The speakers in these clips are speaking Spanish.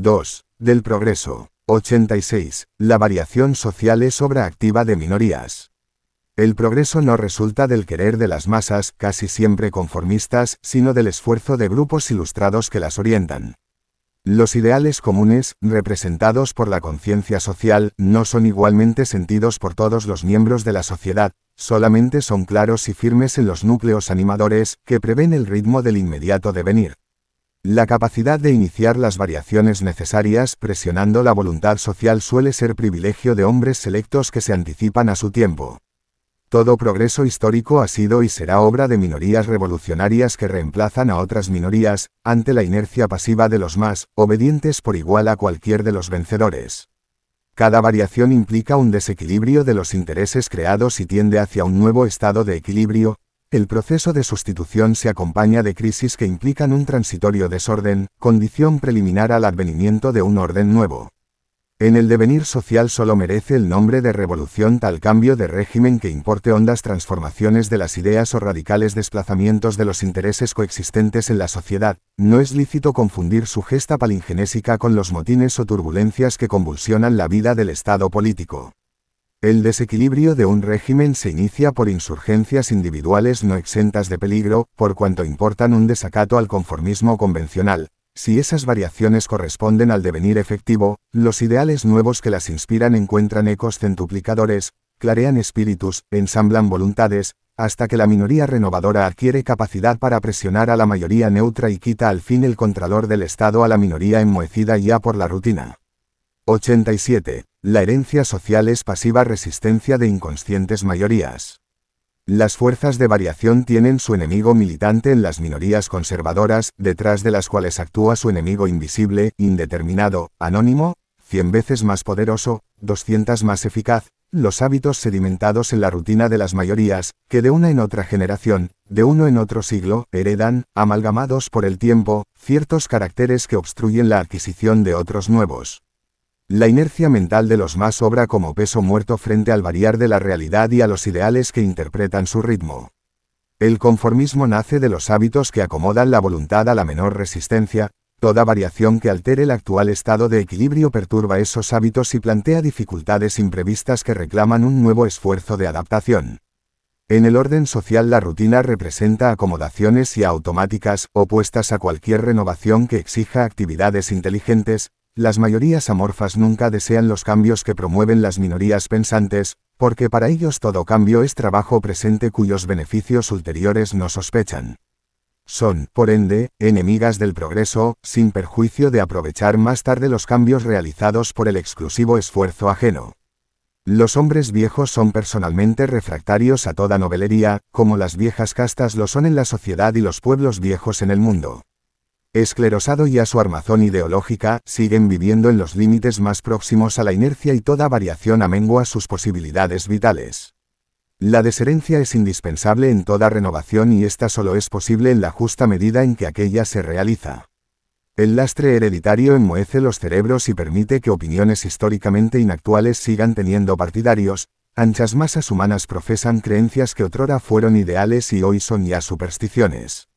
2. Del progreso. 86. La variación social es obra activa de minorías. El progreso no resulta del querer de las masas, casi siempre conformistas, sino del esfuerzo de grupos ilustrados que las orientan. Los ideales comunes, representados por la conciencia social, no son igualmente sentidos por todos los miembros de la sociedad, solamente son claros y firmes en los núcleos animadores, que prevén el ritmo del inmediato devenir. La capacidad de iniciar las variaciones necesarias presionando la voluntad social suele ser privilegio de hombres selectos que se anticipan a su tiempo. Todo progreso histórico ha sido y será obra de minorías revolucionarias que reemplazan a otras minorías, ante la inercia pasiva de los más, obedientes por igual a cualquier de los vencedores. Cada variación implica un desequilibrio de los intereses creados y tiende hacia un nuevo estado de equilibrio. El proceso de sustitución se acompaña de crisis que implican un transitorio desorden, condición preliminar al advenimiento de un orden nuevo. En el devenir social solo merece el nombre de revolución tal cambio de régimen que importe hondas transformaciones de las ideas o radicales desplazamientos de los intereses coexistentes en la sociedad. No es lícito confundir su gesta palingenésica con los motines o turbulencias que convulsionan la vida del Estado político. El desequilibrio de un régimen se inicia por insurgencias individuales no exentas de peligro, por cuanto importan un desacato al conformismo convencional. Si esas variaciones corresponden al devenir efectivo, los ideales nuevos que las inspiran encuentran ecos centuplicadores, clarean espíritus, ensamblan voluntades, hasta que la minoría renovadora adquiere capacidad para presionar a la mayoría neutra y quita al fin el contralor del Estado a la minoría enmohecida ya por la rutina. 87. La herencia social es pasiva resistencia de inconscientes mayorías. Las fuerzas de variación tienen su enemigo militante en las minorías conservadoras, detrás de las cuales actúa su enemigo invisible, indeterminado, anónimo, 100 veces más poderoso, 200 más eficaz, los hábitos sedimentados en la rutina de las mayorías, que de una en otra generación, de uno en otro siglo, heredan, amalgamados por el tiempo, ciertos caracteres que obstruyen la adquisición de otros nuevos. La inercia mental de los más obra como peso muerto frente al variar de la realidad y a los ideales que interpretan su ritmo. El conformismo nace de los hábitos que acomodan la voluntad a la menor resistencia. Toda variación que altere el actual estado de equilibrio perturba esos hábitos y plantea dificultades imprevistas que reclaman un nuevo esfuerzo de adaptación. En el orden social la rutina representa acomodaciones y automáticas, opuestas a cualquier renovación que exija actividades inteligentes. Las mayorías amorfas nunca desean los cambios que promueven las minorías pensantes, porque para ellos todo cambio es trabajo presente cuyos beneficios ulteriores no sospechan. Son, por ende, enemigas del progreso, sin perjuicio de aprovechar más tarde los cambios realizados por el exclusivo esfuerzo ajeno. Los hombres viejos son personalmente refractarios a toda novelería, como las viejas castas lo son en la sociedad y los pueblos viejos en el mundo. Esclerosado ya su armazón ideológica, siguen viviendo en los límites más próximos a la inercia y toda variación amengua sus posibilidades vitales. La desherencia es indispensable en toda renovación y esta solo es posible en la justa medida en que aquella se realiza. El lastre hereditario enmohece los cerebros y permite que opiniones históricamente inactuales sigan teniendo partidarios. Anchas masas humanas profesan creencias que otrora fueron ideales y hoy son ya supersticiones.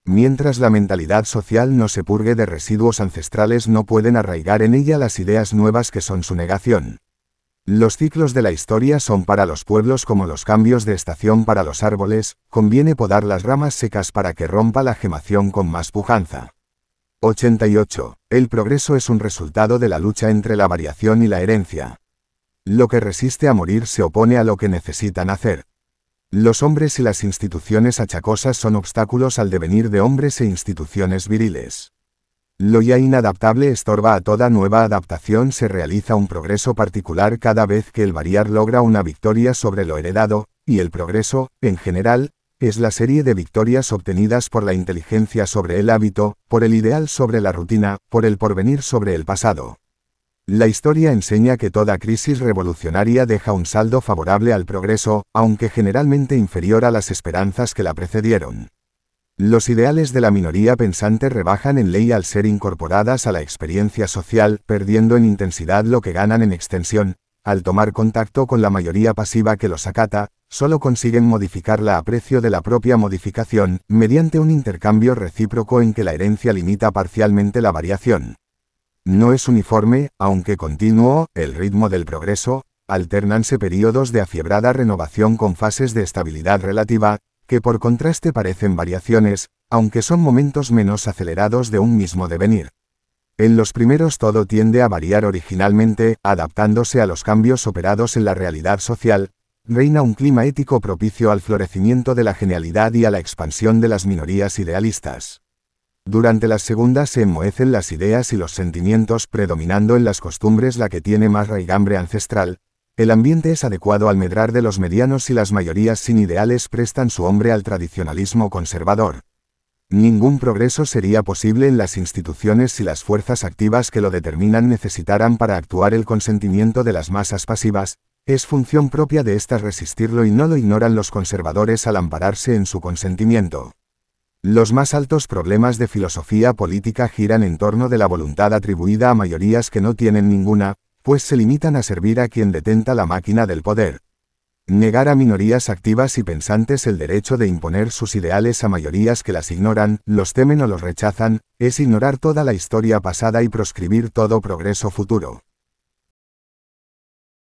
Mientras la mentalidad social no se purgue de residuos ancestrales no pueden arraigar en ella las ideas nuevas que son su negación. Los ciclos de la historia son para los pueblos como los cambios de estación para los árboles, conviene podar las ramas secas para que rompa la gemación con más pujanza. 88. El progreso es un resultado de la lucha entre la variación y la herencia. Lo que resiste a morir se opone a lo que necesitan hacer. Los hombres y las instituciones achacosas son obstáculos al devenir de hombres e instituciones viriles. Lo ya inadaptable estorba a toda nueva adaptación. Se realiza un progreso particular cada vez que el variar logra una victoria sobre lo heredado, y el progreso, en general, es la serie de victorias obtenidas por la inteligencia sobre el hábito, por el ideal sobre la rutina, por el porvenir sobre el pasado. La historia enseña que toda crisis revolucionaria deja un saldo favorable al progreso, aunque generalmente inferior a las esperanzas que la precedieron. Los ideales de la minoría pensante rebajan en ley al ser incorporadas a la experiencia social, perdiendo en intensidad lo que ganan en extensión. Al tomar contacto con la mayoría pasiva que los acata, solo consiguen modificarla a precio de la propia modificación, mediante un intercambio recíproco en que la herencia limita parcialmente la variación. No es uniforme, aunque continuo, el ritmo del progreso, alternanse períodos de afiebrada renovación con fases de estabilidad relativa, que por contraste parecen variaciones, aunque son momentos menos acelerados de un mismo devenir. En los primeros todo tiende a variar originalmente, adaptándose a los cambios operados en la realidad social, reina un clima ético propicio al florecimiento de la genialidad y a la expansión de las minorías idealistas. Durante las segundas se enmohecen las ideas y los sentimientos, predominando en las costumbres la que tiene más raigambre ancestral. El ambiente es adecuado al medrar de los medianos y las mayorías sin ideales prestan su hombre al tradicionalismo conservador. Ningún progreso sería posible en las instituciones si las fuerzas activas que lo determinan necesitaran para actuar el consentimiento de las masas pasivas. Es función propia de éstas resistirlo y no lo ignoran los conservadores al ampararse en su consentimiento. Los más altos problemas de filosofía política giran en torno de la voluntad atribuida a mayorías que no tienen ninguna, pues se limitan a servir a quien detenta la máquina del poder. Negar a minorías activas y pensantes el derecho de imponer sus ideales a mayorías que las ignoran, los temen o los rechazan, es ignorar toda la historia pasada y proscribir todo progreso futuro.